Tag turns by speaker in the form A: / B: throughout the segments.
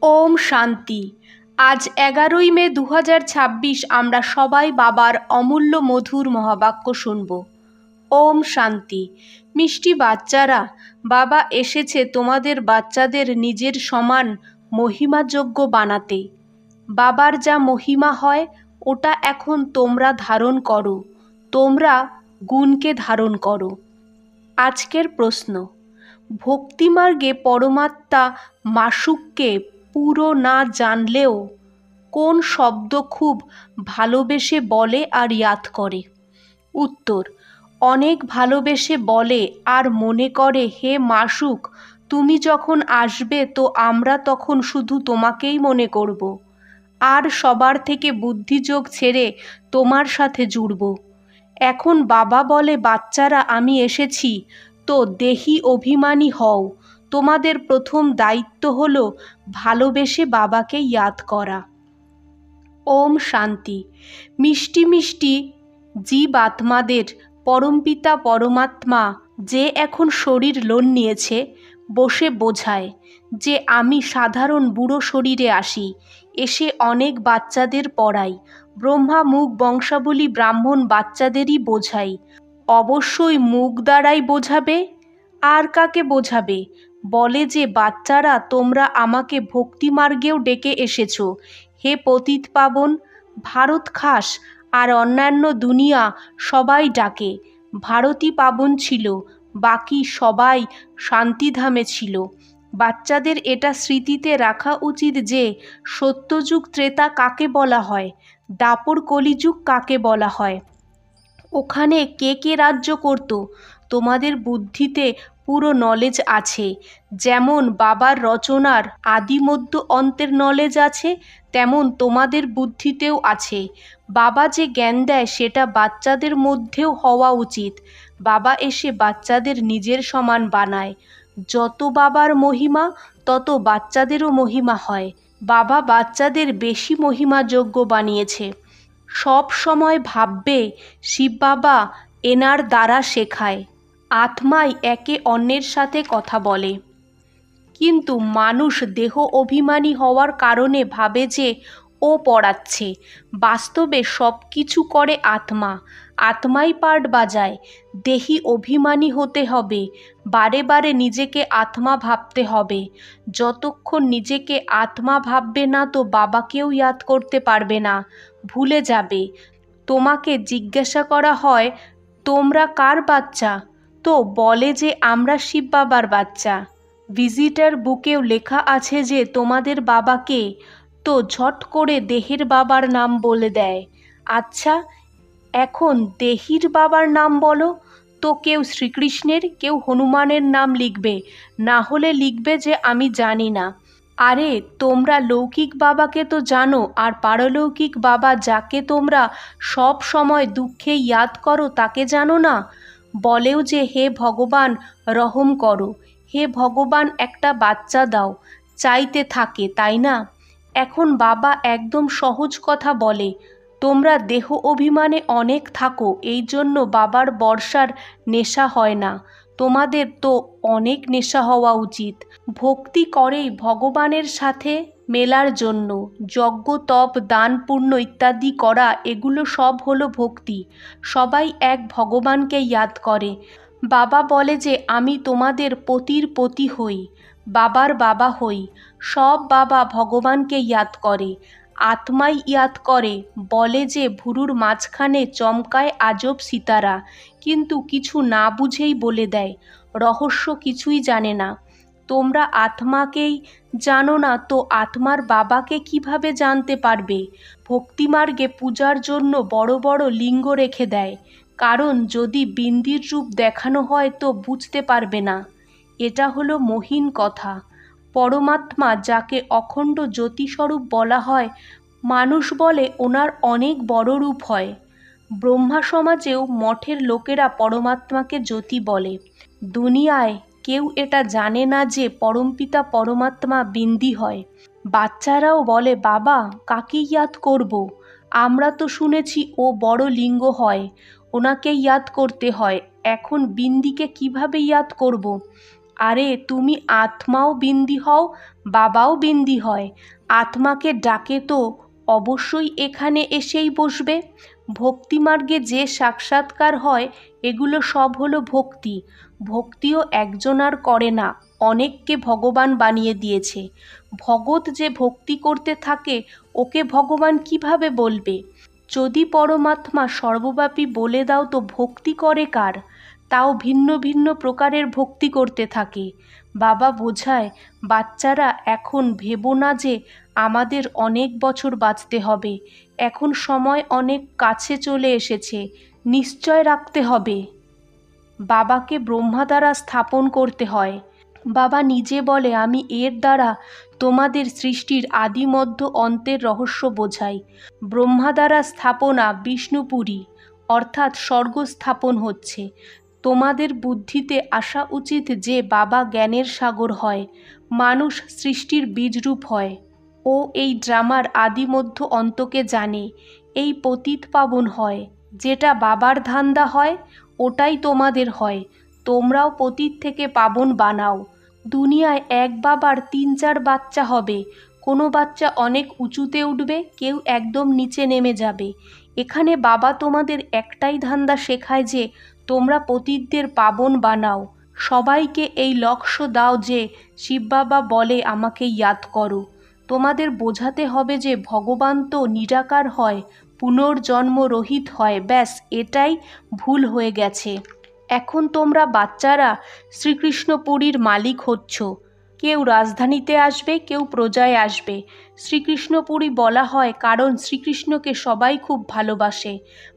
A: ওম শান্তি। আজ 11ই মে 2026 আমরা সবাই বাবার অমূল্য মধুর মহাবাক্য শুনব। ওম শান্তি। মিষ্টি বাচ্চারা, বাবা এসেছে তোমাদের বাচ্চাদের নিজের সমান মহিমাযোগ্য বানাতে। বাবার যা মহিমা হয় ওটা এখন তোমরা ধারণ করো, তোমরা গুণকে ধারণ করো। আজকের প্রশ্ন: ভক্তিমার্গে পরমাত্মা মাসুককে পুরো না জানলেও কোন শব্দ খুব ভালোবেসে বলে আর ইয়াদ করে? উত্তর: অনেক ভালোবেসে বলে আর মনে করে, হে মাসুক, তুমি যখন আসবে তো আমরা তখন শুধু তোমাকেই মনে করব আর সবার থেকে বুদ্ধিযোগ ছেড়ে তোমার সাথে জুড়ব। এখন বাবা বলে, বাচ্চারা আমি এসেছি, তো দেহি অভিমানী হও। তোমাদের প্রথম দায়িত্ব হলো ভালোবেসে বাবাকে ইয়াদ করা। ওম শান্তি। মিষ্টি মিষ্টি জীব আত্মাদের পরমপিতা পরমাত্মা যে এখন শরীর লোন নিয়েছে, বসে বোঝায় যে আমি সাধারণ বুড়ো শরীরে আসি, এসে অনেক বাচ্চাদের পড়াই। ব্রহ্মা মুখ বংশাবলী ব্রাহ্মণ বাচ্চাদেরই বোঝাই। অবশ্যই মুখ দ্বারাই বোঝাবে। আর কাকে বোঝাবে? বলে যে, বাচ্চারা তোমরা আমাকে ভক্তিমার্গেও ডেকে এসেছো। হে পতিত পাবন, ভারত খাস আর অন্যান্য দুনিয়া সবাই ডাকে। ভারতই পাবন ছিল, বাকি সবাই শান্তিধামে ছিল। বাচ্চাদের এটা স্মৃতিতে রাখা উচিত যে সত্যযুগ ত্রেতা কাকে বলা হয়, দাপর কলিযুগ কাকে বলা হয়, ওখানে কে কে রাজ্য করত। তোমাদের বুদ্ধিতে পুরো নলেজ আছে। যেমন বাবার রচনার আদি মধ্য অন্তের নলেজ আছে, তেমন তোমাদের বুদ্ধিতেও আছে। বাবা যে জ্ঞান দেয় সেটা বাচ্চাদের মধ্যেও হওয়া উচিত। বাবা এসে বাচ্চাদের নিজের সমান বানায়। যত বাবার মহিমা তত বাচ্চাদেরও মহিমা হয়। বাবা বাচ্চাদের বেশি মহিমাযোগ্য বানিয়েছে। সব সময় ভাববে শিব বাবা এনার দ্বারা শেখায়। আত্মাই একে অন্যের সাথে কথা বলে। কিন্তু মানুষ দেহ অভিমানী হওয়ার কারণে ভাবে যে ও পড়াচ্ছে। বাস্তবে সব কিছু করে আত্মা। আত্মাই পার্ট বাজায়। দেহি অভিমানী হতে হবে। বারে বারে নিজেকে আত্মা ভাবতে হবে। যতক্ষণ নিজেকে আত্মা ভাববে না তো বাবাকেও ইয়াদ করতে পারবে না, ভুলে যাবে। তোমাকে জিজ্ঞাসা করা হয়, তোমরা কার বাচ্চা? তো বলে যে আমরা শিব বাবার বাচ্চা। ভিজিটার বুকেও লেখা আছে যে তোমাদের বাবা কে, তো ঝট করে দেহের বাবার নাম বলে দেয়। আচ্ছা, এখন দেহির বাবার নাম বলো। তো কেউ শ্রীকৃষ্ণের, কেউ হনুমানের নাম লিখবে, না হলে লিখবে যে আমি জানি না। আরে তোমরা লৌকিক বাবাকে তো জানো, আর পারলৌকিক বাবা যাকে তোমরা সব সময় দুঃখে ইয়াদ করো তাকে জানো না? বলেও যে হে ভগবান রহম করো, হে ভগবান একটা বাচ্চা দাও, চাইতে থাকে, তাই না? এখন বাবা একদম সহজ কথা বলে, তোমরা দেহ অভিমানে অনেক থাকো, এই জন্য বাবার বর্ষার নেশা হয় না। তোমাদের তো অনেক নেশা হওয়া উচিত। ভক্তি করেই ভগবানের সাথে মেলার জন্য যজ্ঞ তপ দান পুণ্য ইত্যাদি করা, এগুলো সব হলো ভক্তি। সবাই এক ভগবানকে ইয়াদ করে। বাবা বলে যে আমি তোমাদের পতির পতি হই, বাবার বাবা হই। সব বাবা ভগবানকে ইয়াদ করে, আত্মাই ইয়াদ করে। বলে যে ভুরুর মাঝখানে চমকায় আজব সিতারা, কিন্তু কিছু না বুঝেই বলে দেয়, রহস্য কিছুই জানে না। তোমরা আত্মাকেই জানো না তো আত্মার বাবাকে কিভাবে জানতে পারবে? ভক্তিমার্গে পূজার জন্য বড় বড় লিঙ্গ রেখে দেয়, কারণ যদি বিন্দির রূপ দেখানো হয় তো বুঝতে পারবে না। এটা হলো মহিন কথা। পরমাত্মা যাকে অখণ্ড জ্যোতিস্বরূপ বলা হয়, মানুষ বলে ওনার অনেক বড় রূপ হয়। ব্রহ্মা সমাজেও মঠের লোকেরা পরমাত্মাকে জ্যোতি বলে। দুনিয়ায় কেউ এটা জানে না যে পরমপিতা পরমাত্মা বিন্দি হয়। বাচ্চারাও বলে, বাবা কাকে ইয়াদ করব? আমরা তো শুনেছি ও বড় লিঙ্গ হয়, ওনাকে ইয়াদ করতে হয়। এখন বিন্দিকে কিভাবে ইয়াদ করব? আরে তুমি আত্মাও বিন্দি হও, বাবাও বিন্দি হয়। আত্মাকে ডাকে তো অবশ্যই এখানে এসেই বসবে। ভক্তিমার্গে যে সাক্ষাৎকার হয় এগুলো সব হলো ভক্তি। ভক্তিও একজন আর করে না, অনেককে ভগবান বানিয়ে দিয়েছে। ভগৎ যে ভক্তি করতে থাকে ওকে ভগবান কিভাবে বলবে? যদি পরমাত্মা সর্বব্যাপী বলে দাও তো ভক্তি করে কার? তাও ভিন্ন ভিন্ন প্রকারের ভক্তি করতে থাকে। বাবা বোঝায়, বাচ্চারা এখন ভেবো না যে আমাদের অনেক বছর বাঁচতে হবে, এখন সময় অনেক কাছে চলে এসেছে, নিশ্চয় রাখতে হবে। বাবাকে ব্রহ্মা দ্বারা স্থাপন করতে হয়। বাবা নিজে বলে, আমি এর দ্বারা তোমাদের সৃষ্টির আদি মধ্য অন্তের রহস্য বোঝাই। ব্রহ্মা দ্বারা স্থাপনা বিষ্ণুপুরী অর্থাৎ স্বর্গ স্থাপন হচ্ছে। তোমাদের বুদ্ধিতে আসা উচিত যে বাবা জ্ঞানের সাগর হয়, মানুষ সৃষ্টির বীজরূপ হয়। ও এই ড্রামার আদি মধ্য অন্তকে জানে। এই পতিত পাবন হয়, যেটা বাবার ধান্দা হয় ওটাই তোমাদের হয়। তোমরাও পতিত থেকে পাবন বানাও। দুনিয়ায় এক বাবার 3-4 বাচ্চা হবে। কোনো বাচ্চা অনেক উঁচুতে উঠবে, কেউ একদম নিচে নেমে যাবে। এখানে বাবা তোমাদের একটাই ধান্দা শেখায় যে তোমরা পতিতদের পাবন বানাও। সবাইকে এই লক্ষ্য দাও যে শিব বাবা বলে আমাকে ইয়াদ করো। তোমাদের বোঝাতে হবে যে ভগবান তো নিরাকার হয়, পুনর্জন্ম রহিত হয়। ব্যাস এটাই ভুল হয়ে গেছে। এখন তোমরা বাচ্চারা শ্রীকৃষ্ণপুরীর মালিক হচ্ছ। কেউ রাজধানীতে আসবে, কেউ প্রজায় আসবে। শ্রীকৃষ্ণপুরী বলা হয় কারণ শ্রীকৃষ্ণকে সবাই খুব ভালোবাসে।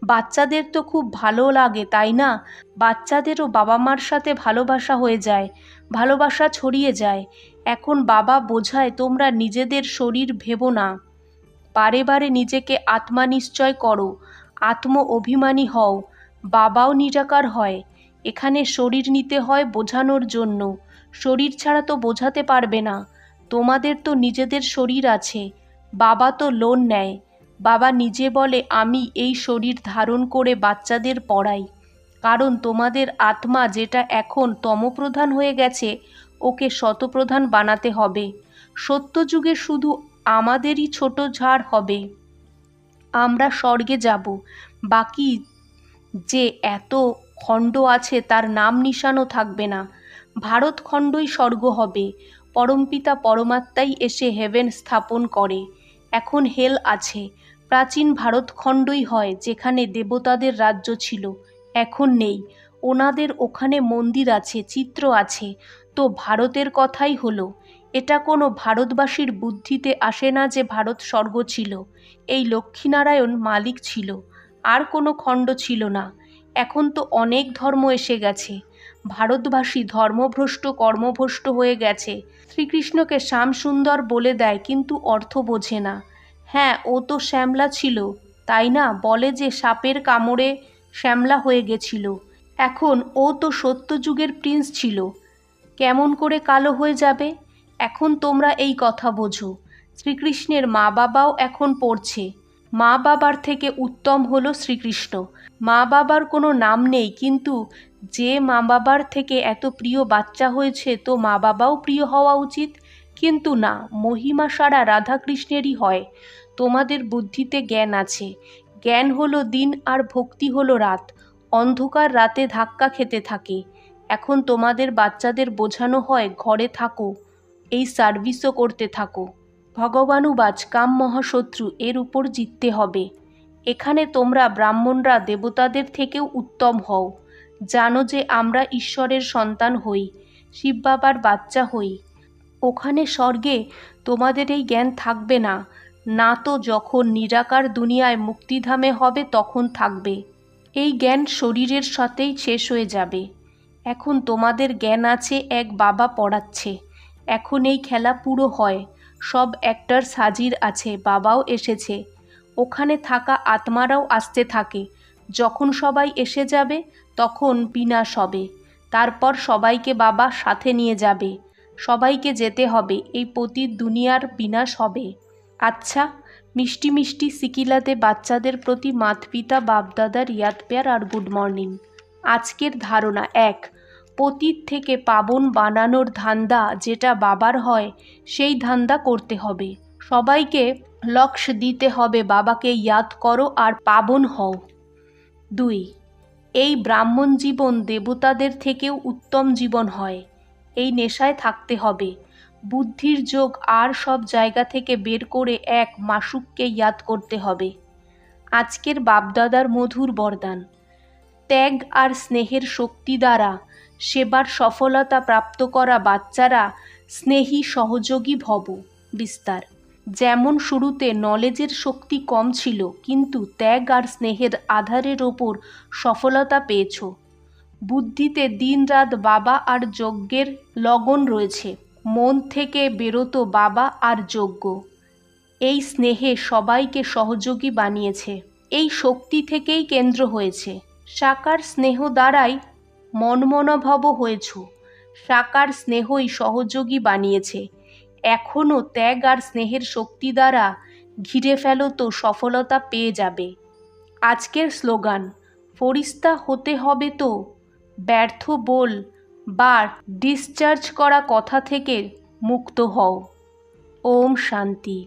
A: বাচ্চাদের তো খুব ভালো লাগে, তাই না? বাচ্চাদেরও বাবা মার সাথে ভালোবাসা হয়ে যায়, ভালোবাসা ছড়িয়ে যায়। এখন বাবা বোঝায় তোমরা নিজেদের শরীর ভেবো না, বারে বারে নিজেকে আত্মা নিশ্চয় করো, আত্ম অভিমানী হও। বাবাও নিরাকার হয়। এখানে শরীর নিতে হয় বোঝানোর জন্য। শরীর ছাড়া তো বোঝাতে পারবে না। তোমাদের তো নিজেদের শরীর আছে। বাবা তো লোন নেয়। বাবা নিজে বলে আমি এই শরীর ধারণ করে বাচ্চাদের পড়াই, কারণ তোমাদের আত্মা যেটা এখন তমপ্রধান হয়ে গেছে ওকে শতপ্রধান বানাতে হবে। সত্যযুগে শুধু আমাদেরই ছোট ঝাড় হবে, আমরা স্বর্গে যাব। বাকি যে এত খণ্ড আছে তার নাম নিশানও থাকবে না। ভারতখণ্ডই স্বর্গ হবে। পরমপিতা পরমাত্মাই এসে হেভেন স্থাপন করে। এখন হেল আছে। প্রাচীন ভারতখণ্ডই হয় যেখানে দেবতাদের রাজ্য ছিল, এখন নেই। ওনাদের ওখানে মন্দির আছে, চিত্র আছে। তো ভারতের কথাই হলো। এটা কোনো ভারতবাসীর বুদ্ধিতে আসে না যে ভারত স্বর্গ ছিল। এই লক্ষ্মীনারায়ণ মালিক ছিল, আর কোনো খণ্ড ছিল না। এখন তো অনেক ধর্ম এসে গেছে। ভারতবাসী ধর্মভ্রষ্ট কর্মভ্রষ্ট হয়ে গেছে। শ্রীকৃষ্ণকে শ্যাম সুন্দর বলে দেয় কিন্তু অর্থ বোঝে না। হ্যাঁ, ও তো শ্যামলা ছিল, তাই না? বলে যে সাপের কামড়ে শ্যামলা হয়ে গেছিল। এখন ও তো সত্যযুগের প্রিন্স ছিল, কেমন করে কালো হয়ে যাবে? এখন তোমরা এই কথা বোঝো। শ্রীকৃষ্ণের মা বাবাও এখন পড়ছে। মা বাবার থেকে উত্তম হলো শ্রীকৃষ্ণ। মা বাবার কোনো নাম নেই, কিন্তু যে মা বাবার থেকে এত প্রিয় বাচ্চা হয়েছে তো মা বাবাও প্রিয় হওয়া উচিত। কিন্তু না, মহিমা সারা রাধাকৃষ্ণেরই হয়। তোমাদের বুদ্ধিতে জ্ঞান আছে। জ্ঞান হলো দিন আর ভক্তি হলো রাত। অন্ধকার রাতে ধাক্কা খেতে থাকে। এখন তোমাদের বাচ্চাদের বোঝানো হয় ঘরে থাকো, এই সার্ভিসও করতে থাকো। ভগবানুবাচ কাম মহাশত্রু, এর উপর জিততে হবে। এখানে তোমরা ব্রাহ্মণরা দেবতাদের থেকেও উত্তম হও। জানো যে আমরা ঈশ্বরের সন্তান হই, শিব বাবার বাচ্চা হই। ওখানে স্বর্গে তোমাদের এই জ্ঞান থাকবে না। না তো যখন নিরাকার দুনিয়ায় মুক্তিধামে হবে তখন থাকবে। এই জ্ঞান শরীরের সাথেই শেষ হয়ে যাবে। এখন তোমাদের জ্ঞান আছে, এক বাবা পড়াচ্ছে। এখন এই খেলা পুরো হয়। সব অ্যাক্টরস হাজির আছে, বাবাও এসেছে। ওখানে থাকা আত্মারাও আসতে থাকে। যখন সবাই এসে যাবে তখন বিনাশ হবে। তারপর সবাইকে বাবা সাথে নিয়ে যাবে। সবাইকে যেতে হবে, এই পতিত দুনিয়ার বিনাশ হবে। আচ্ছা, মিষ্টি মিষ্টি সিকিলাতে বাচ্চাদের প্রতি মাতপিতা বাপদাদার ইয়াদ পেয়ার আর গুড মর্নিং। আজকের ধারণা 1, পতিত থেকে পাবন বানানোর ধান্দা যেটা বাবার হয়, সেই ধান্দা করতে হবে। সবাইকে লক্ষ্য দিতে হবে বাবাকে ইয়াদ করো আর পাবন হও। 2, এই ব্রাহ্মণ জীবন দেবতাদের থেকেও উত্তম জীবন হয়। এই নেশায় থাকতে হবে। বুদ্ধির যোগ আর সব জায়গা থেকে বের করে এক মাসুককে ইয়াদ করতে হবে। আজকের বাপদাদার মধুর বরদান। ত্যাগ আর স্নেহের শক্তি দ্বারা সেবার সফলতা প্রাপ্ত করা বাচ্চারা স্নেহী সহযোগী ভব। বিস্তার। যেমন শুরুতে নলেজের শক্তি কম ছিল, কিন্তু ত্যাগ আর স্নেহের আধারের ওপর সফলতা পেয়েছ। বুদ্ধিতে দিনরাত বাবা আর যজ্ঞের লগন রয়েছে। মন থেকে বেরোতো বাবা আর যজ্ঞ। এই স্নেহে সবাইকে সহযোগী বানিয়েছে। এই শক্তি থেকেই কেন্দ্র হয়েছে। সাকার স্নেহ দ্বারাই মনমনভব হয়েছ। সাকার স্নেহই সহযোগী বানিয়েছে। এখনও ত্যাগ আর স্নেহের শক্তি দ্বারা ঘিরে ফেলো তো সফলতা পেয়ে যাবে। আজকের স্লোগান, ফরিস্তা হতে হবে তো ব্যর্থ বল বা ডিসচার্জ করা কথা থেকে মুক্ত হও। ওম শান্তি।